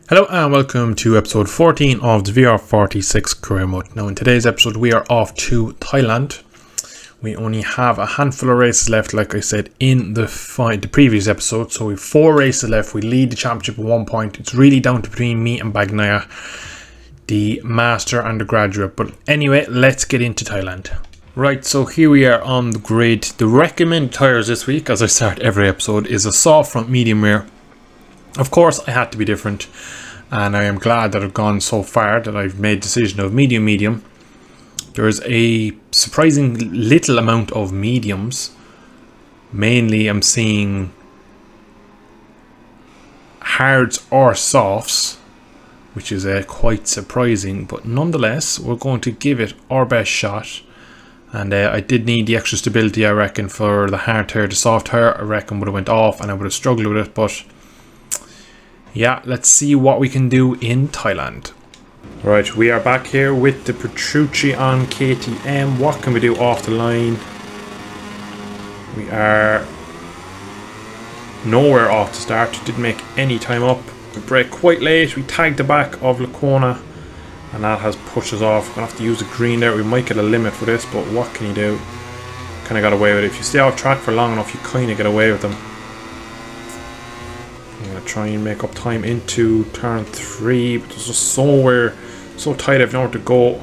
Hello and welcome to episode 14 of the VR46 career mode. Now in today's episode we are off to Thailand. We only have a handful of races left, like I said in the previous episode. So we have 4 races left. We lead the championship at 1 point. It's really down to between me and Bagnaia, the master and the graduate. But anyway, let's get into Thailand. Right, so here we are on the grid. The recommended tyres this week, as I start every episode, is a soft front medium rear. Of course, I had to be different, and I am glad that I've gone so far that I've made the decision of medium. There's a surprising little amount of mediums. Mainly, I'm seeing hards or softs, which is quite surprising. But nonetheless, we're going to give it our best shot. And I did need the extra stability, I reckon, for the hard tire. The soft tire, I reckon, would have went off, and I would have struggled with it, but yeah, let's see what we can do in Thailand. Right, we are back here with the Petrucci on KTM. What can we do off the line? We are nowhere off the start. Didn't make any time up. We brake quite late. We tagged the back of Lacona, and that has pushed us off. We're going to have to use the green there. We might get a limit for this, but what can you do? Kind of got away with it. If you stay off track for long enough, you kind of get away with them. I'm going to try and make up time into turn 3, but there's just so tight I've nowhere to go.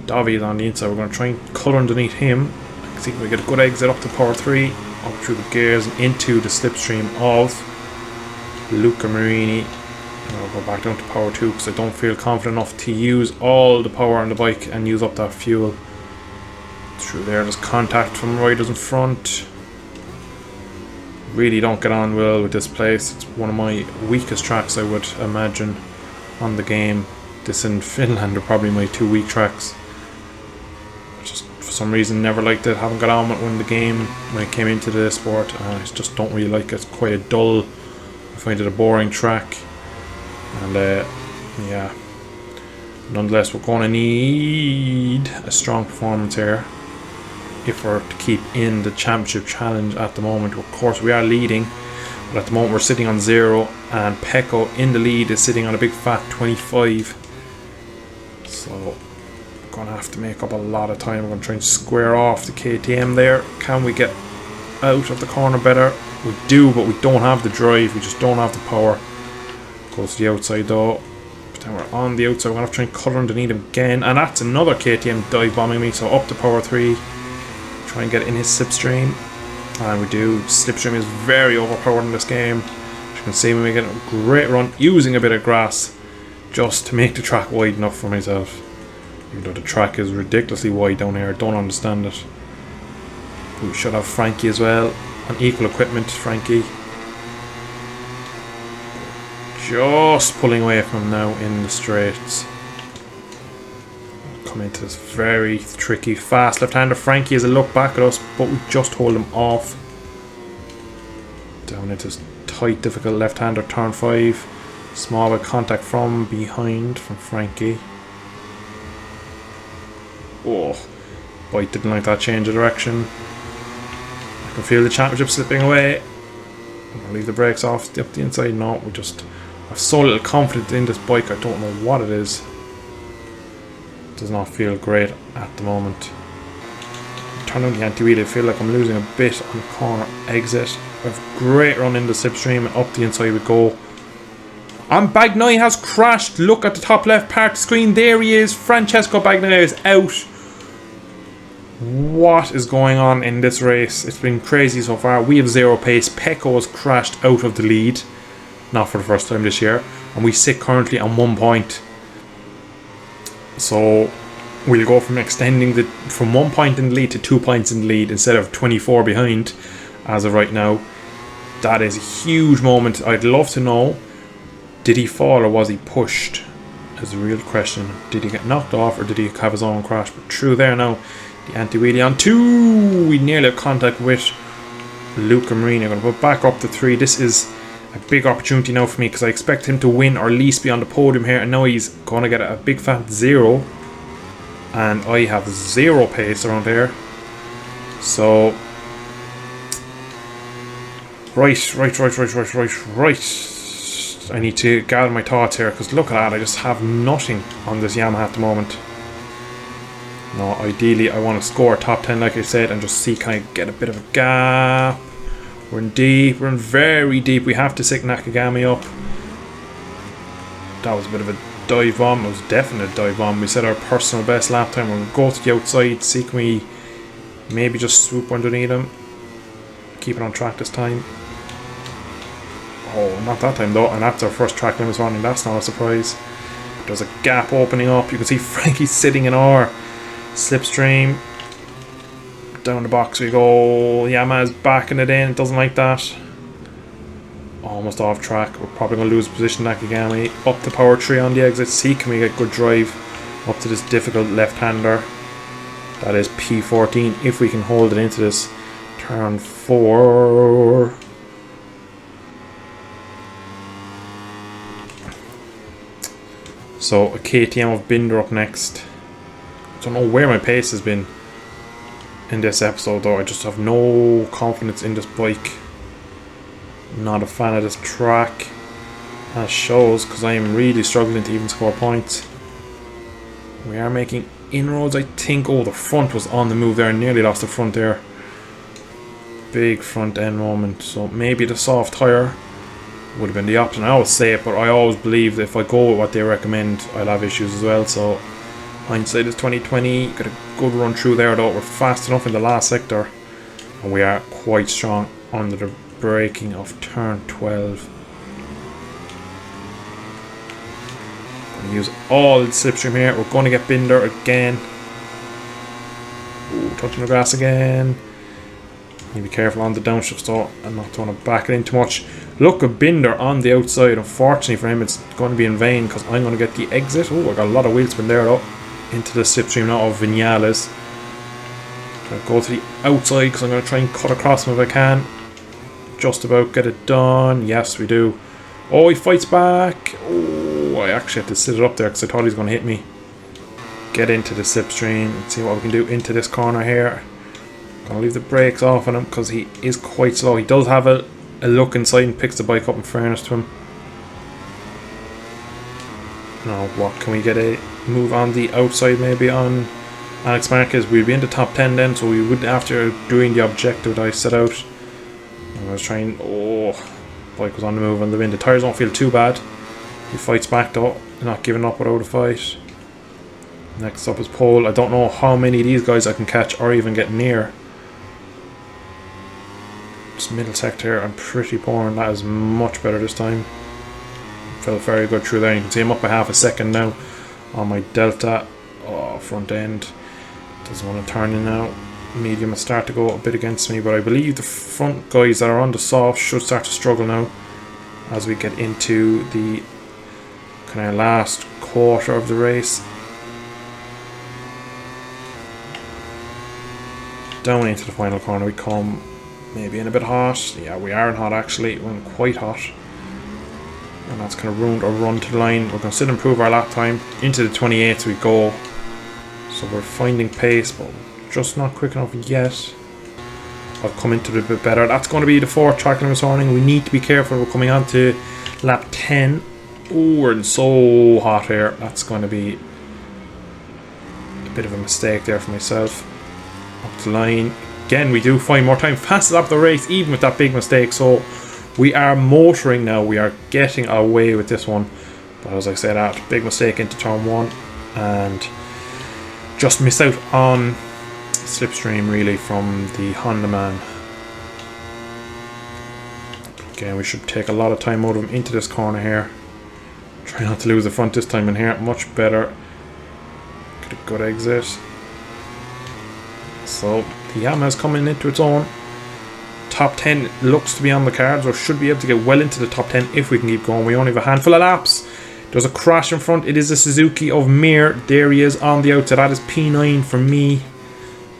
Davi is on the inside. We're going to try and cut underneath him. I can see we get a good exit up to power 3, up through the gears and into the slipstream of Luca Marini. And I'll go back down to power 2 because I don't feel confident enough to use all the power on the bike and use up that fuel. Through there's contact from riders in front. Really don't get on well with this place. It's one of my weakest tracks, I would imagine, on the game. This and Finland are probably my 2 weak tracks. Just for some reason never liked it. Haven't got on with when the game when I came into the sport. I just don't really like it. It's quite a dull. I find it a boring track. And yeah. Nonetheless, we're going to need a strong performance here if we're to keep in the championship challenge at the moment. Of course, we are leading, but at the moment we're sitting on 0, and Pecco in the lead is sitting on a big fat 25. So we're going to have to make up a lot of time. We're going to try and square off the KTM there. Can we get out of the corner better? We do, but we don't have the drive. We just don't have the power. Goes to the outside though. But then we're on the outside. We're going to have to try and cut underneath him again. And that's another KTM dive bombing me. So up to power 3. Try and get in his slipstream, and we do. Slipstream is very overpowered in this game. As you can see, we get a great run using a bit of grass just to make the track wide enough for myself, even though the track is ridiculously wide down here. I don't understand it. We should have Frankie as well on equal equipment. Frankie just pulling away from him now in the straights. Come into this very tricky fast left-hander. Frankie has a look back at us, but we just hold him off. Down into this tight, difficult left-hander, turn 5. Small bit contact from behind from Frankie. Oh, Bite didn't like that change of direction. I can feel the championship slipping away. I'm gonna leave the brakes off up the inside. No, we just have so little confidence in this bike. I don't know what it is. Does not feel great at the moment. Turn on the anti-wheel, I feel like I'm losing a bit on the corner exit. A great run in the slipstream, and up the inside we go. And Bagnaia has crashed. Look at the top left part of the screen. There he is. Francesco Bagnaia is out. What is going on in this race? It's been crazy so far. We have 0 pace. Pecco has crashed out of the lead. Not for the first time this year. And we sit currently on 1 point. So we'll go from extending from 1 point in the lead to 2 points in the lead instead of 24 behind as of right now. That is a huge moment. I'd love to know, did he fall or was he pushed? Is the real question. Did he get knocked off or did he have his own crash? But through there now, the anti-wheelie on 2. We nearly have contact with Luca Marini. I'm going to put back up to 3. This is a big opportunity now for me because I expect him to win or at least be on the podium here, and now he's going to get a big fat 0, and I have 0 pace around here. So right. I need to gather my thoughts here, because look at that, I just have nothing on this Yamaha at the moment. No, ideally I want to score top 10 like I said, and just see can I get a bit of a gap. We're in deep, we're in very deep. We have to sick Nakagami up. That was a bit of a dive bomb. It was definitely a dive bomb. We set our personal best lap time. We're going to go to the outside, see can we maybe just swoop underneath him. Keep it on track this time. Oh, not that time though, and that's our first track limits warning. That's not a surprise. There's a gap opening up. You can see Frankie sitting in our slipstream. Down the box we go. Yamaha's backing it in. It doesn't like that. Almost off track. We're probably going to lose position. Nakagami up to power 3 on the exit. See can we get good drive up to this difficult left-hander. That is P14 if we can hold it into this turn 4. So a KTM of Binder up next. I don't know where my pace has been in this episode though. I just have no confidence in this bike. Not a fan of this track, as shows, because I am really struggling to even score points. We are making inroads, I think. Oh, the front was on the move there. I nearly lost the front there. Big front end moment. So maybe the soft tyre would have been the option. I always say it, but I always believe that if I go with what they recommend, I'll have issues as well. So hindsight is 2020. Got a good run through there though. We're fast enough in the last sector, and we are quite strong under the braking of turn 12. Going to use all the slipstream here. We're going to get Binder again. Ooh, touching the grass again. Need to be careful on the downshift though. I'm not trying to back it in too much. Look at Binder on the outside. Unfortunately for him, it's going to be in vain because I'm going to get the exit. Oh, I got a lot of wheel spin there though. Into the slipstream now of Vinales. Going to go to the outside because I'm going to try and cut across him if I can. Just about get it done. Yes, we do. Oh, he fights back. Oh, I actually have to sit it up there because I thought he was going to hit me. Get into the slipstream and see what we can do into this corner here. Gonna leave the brakes off on him because he is quite slow. He does have a look inside and picks the bike up, in fairness to him. Now, what can we get a move on the outside maybe on Alex Marquez? We'd be in the top 10 then, so we would, after doing the objective that I set out. I was trying. Oh, bike was on the move on the wind. The tyres don't feel too bad. He fights back though, not giving up without a fight. Next up is Pole. I don't know how many of these guys I can catch or even get near. This middle sector, I'm pretty poor, and that is much better this time. Felt very good through there. You can see I'm up by half a second now on my Delta. Oh, front end doesn't want to turn in now. Medium will start to go a bit against me, but I believe the front guys that are on the soft should start to struggle now as we get into the kind of last quarter of the race. Down into the final corner we come. Maybe in a bit hot. Yeah, we are in hot actually. We're in quite hot. And that's kind of ruined our run to the line. We're going to still improve our lap time. Into the 28th we go. So we're finding pace, but just not quick enough yet. I'll come into it a bit better. That's going to be the 4th track limit warning. We need to be careful. We're coming on to lap 10. Oh, we're so hot here. That's going to be a bit of a mistake there for myself. Up the line. Again, we do find more time. Fastest lap of the race, even with that big mistake. So we are motoring now. We are getting away with this one. But as I said, that big mistake into turn 1. And just missed out on slipstream really from the Honda man. Again, we should take a lot of time out of him into this corner here. Try not to lose the front this time in here. Much better. Get a good exit. So the Yamaha's coming into its own. Top 10 looks to be on the cards, or should be able to get well into the top 10 if we can keep going. We only have a handful of laps. There's a crash in front. It is the Suzuki of Mir. There he is on the outside. That is P9 for me.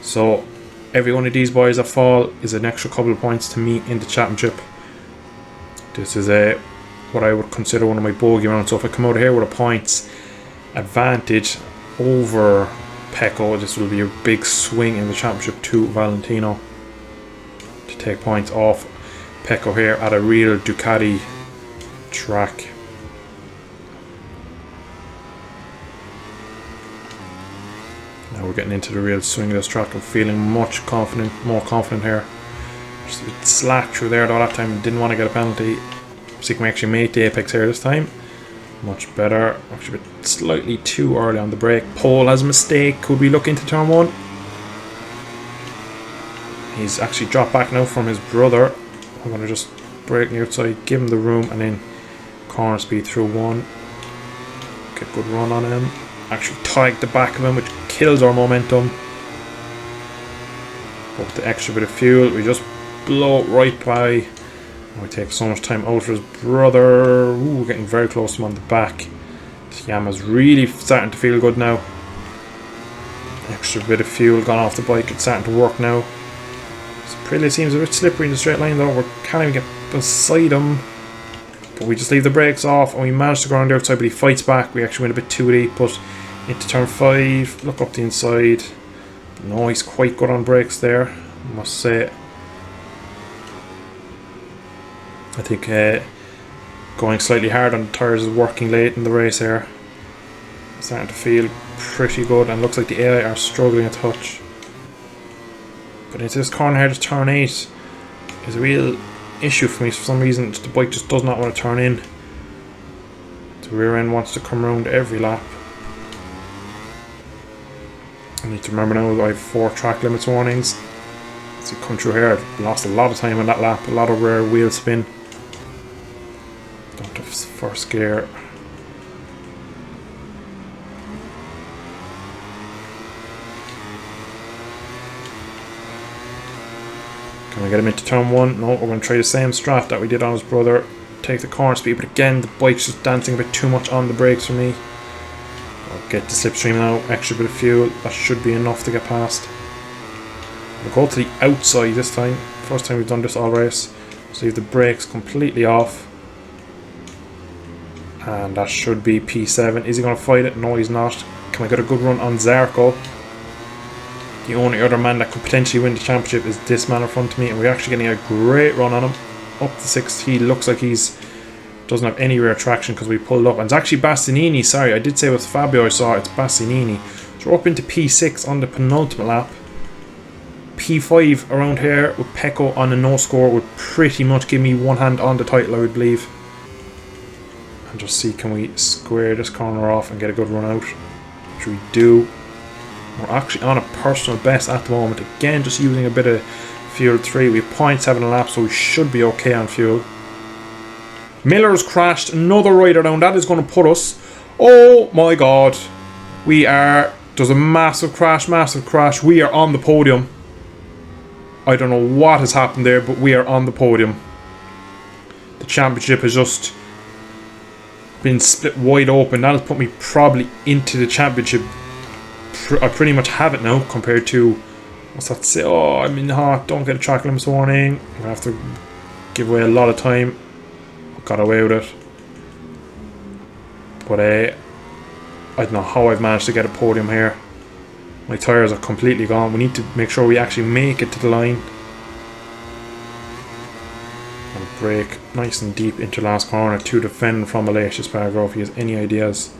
So every one of these boys that fall is an extra couple of points to me in the championship. This is what I would consider one of my bogey rounds. So if I come out of here with a points advantage over Pecco, this will be a big swing in the championship to Valentino to take points off Pecco here at a real Ducati track. Now we're getting into the real swing of this track. I'm feeling more confident here. Just a bit slack through there though that time. Didn't want to get a penalty. See, can we actually make the apex here this time? Much better. Actually a bit slightly too early on the brake. Paul has a mistake. Could we look into turn 1? He's actually dropped back now from his brother. I'm going to just brake on the outside, give him the room, and then corner speed through 1. Get a good run on him. Actually tagged the back of him, which kills our momentum. Up the extra bit of fuel. We just blow it right by. We take so much time out for his brother. Ooh, we're getting very close to him on the back. Yama's really starting to feel good now. Extra bit of fuel gone off the bike. It's starting to work now. Aprilia seems a bit slippery in the straight line though. We can't even get beside him. But we just leave the brakes off and we manage to go around the outside, but he fights back. We actually went a bit too deep, but into turn 5. Look up the inside. No, he's quite good on brakes there, I must say. I think going slightly hard on the tyres is working late in the race here. Starting to feel pretty good, and looks like the AI are struggling a touch. But into this corner here, just turn 8 is a real issue for me. For some reason, the bike just does not want to turn in. The rear end wants to come around every lap. I need to remember now I have 4 track limits warnings. As you come through here, I've lost a lot of time on that lap, a lot of rear wheel spin. Don't have first gear. Can we get him into turn 1? No, we're going to try the same strat that we did on his brother. Take the corner speed, but again, the bike's just dancing a bit too much on the brakes for me. I'll get the slipstream now, extra bit of fuel. That should be enough to get past. We'll go to the outside this time. First time we've done this all race. So leave the brakes completely off. And that should be P7. Is he going to fight it? No, he's not. Can we get a good run on Zarco? The only other man that could potentially win the championship is this man in front of me, and we're actually getting a great run on him. Up to 6th, he looks like he's doesn't have any rear traction because we pulled up. And it's actually Bastianini, sorry, I did say with Fabio I saw it's Bastianini. So we're up into P6 on the penultimate lap. P5 around here with Pecco on a no score would pretty much give me one hand on the title, I would believe. And just see, can we square this corner off and get a good run out, which we do. We're actually on a personal best at the moment. Again, just using a bit of fuel 3. We have 0.7 a lap, so we should be okay on fuel. Miller's crashed another rider down. That is going to put us... Oh my god. We are... There's a massive crash, massive crash. We are on the podium. I don't know what has happened there, but we are on the podium. The championship has just been split wide open. That has put me probably into the championship. I pretty much have it now compared to... What's that say? Oh, I'm in hot. Don't get a track limits warning. I'm going to have to give away a lot of time. Got away with it. But I don't know how I've managed to get a podium here. My tyres are completely gone. We need to make sure we actually make it to the line. And brake nice and deep into last corner to defend from Aleix Espargaro if he has any ideas.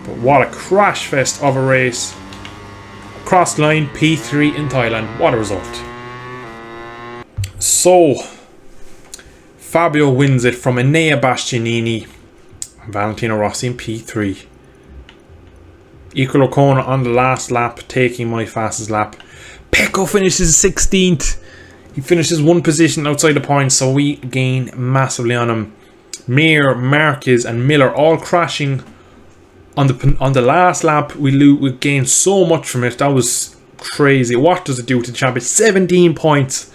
But what a crash fest of a race. Cross line P3 in Thailand. What a result. So, Fabio wins it from Enea Bastianini. Valentino Rossi in P3. Equal O'Connor on the last lap, taking my fastest lap. Pecco finishes 16th. He finishes one position outside the points, so we gain massively on him. Mir, Marquez and Miller all crashing on the last lap. We gained so much from it. That was crazy. What does it do to the champion? 17 points.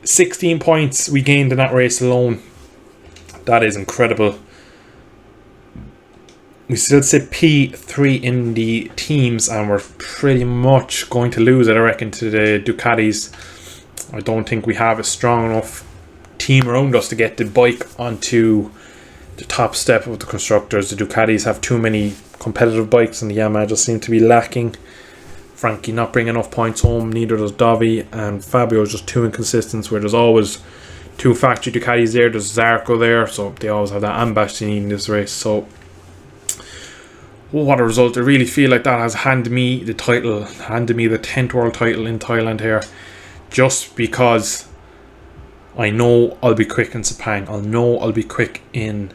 16 points we gained in that race alone. That is incredible. We still sit P3 in the teams, and we're pretty much going to lose it, I reckon, to the Ducatis. I don't think we have a strong enough team around us to get the bike onto the top step of the constructors. The Ducatis have too many competitive bikes, and the Yamaha just seem to be lacking. Frankie not bringing enough points home, neither does Dovi, and Fabio is just too inconsistent, where there's always two factory Ducatis there, there's Zarco there, so they always have that, and Bastianini in this race. So what a result. I really feel like that has handed me the title, handed me the 10th world title in Thailand here, just because I know I'll be quick in Sepang. I know I'll be quick in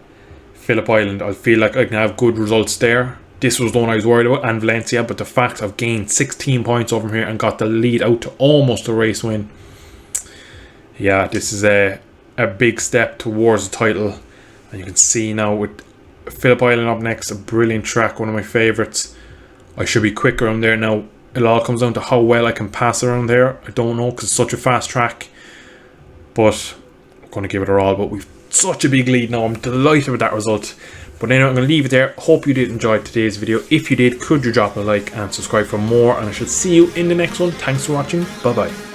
Phillip Island. I feel like I can have good results there. This was the one I was worried about, and Valencia, but the fact I've gained 16 points over here and got the lead out to almost a race win. Yeah, this is a big step towards the title. And you can see now with Phillip Island up next, a brilliant track, one of my favourites. I should be quick around there now. It all comes down to how well I can pass around there. I don't know, because it's such a fast track. But I'm going to give it a all. But we've such a big lead now. I'm delighted with that result. But anyway, I'm going to leave it there. Hope you did enjoy today's video. If you did, could you drop a like and subscribe for more. And I shall see you in the next one. Thanks for watching. Bye bye.